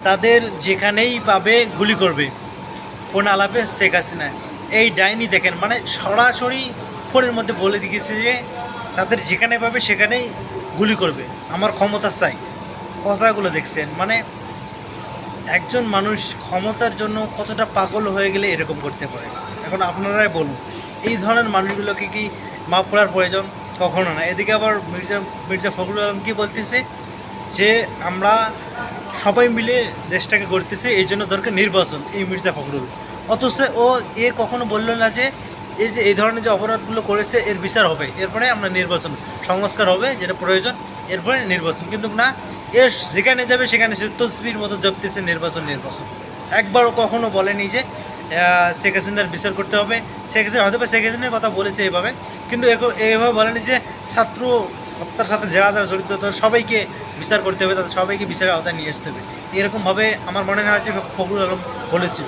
তাদের যেখানেই পাবে গুলি করবে। ফোন আলাপে শেখ হাসিনা এই ডাইনি দেখেন, মানে সরাসরি ফোনের মধ্যে বলে দিয়েছে যে তাদের যেখানে পাবে সেখানেই গুলি করবে, আমার ক্ষমতা চাই। কথাগুলো দেখছেন, মানে একজন মানুষ ক্ষমতার জন্য কতটা পাগল হয়ে গেলে এরকম করতে পারে। এখন আপনারাই বলুন, এই ধরনের মানুষগুলোকে কি মাফ করার প্রয়োজন? কখনো না। এদিকে আবার মির্জা মির্জা ফখরুল আলম কি বলতেছে যে আমরা সবাই মিলে দেশটাকে গড়তেছে, এই জন্য দরকার নির্বাচন, এই মির্জা ফখরুল। অথচ ও কখনো বললো না যে এই ধরনের যে অপরাধগুলো করেছে এর বিচার হবে, এরপরে আমরা নির্বাচন সংস্কার হবে যেটা প্রয়োজন, এরপরে নির্বাচন। কিন্তু না, এর যেখানে যাবে সেখানে সে তসবির মতো জপতেছে নির্বাচন নির্বাচন। একবারও কখনো বলেনি যে শেখ হাসিনার বিচার করতে হবে। শেখ হাসিনা হয়তো বা শেখ হাসিনার কথা বলেছে এইভাবে, কিন্তু এইভাবে বলেনি যে ছাত্র হত্যার সাথে যারা যারা জড়িত তাদের সবাইকে বিচার করতে হবে, তাদের সবাইকে বিচারের আওতায় নিয়ে আসতে হবে। এরকমভাবে আমার মনে হয় যে ফখরুল আলম বলেছিল।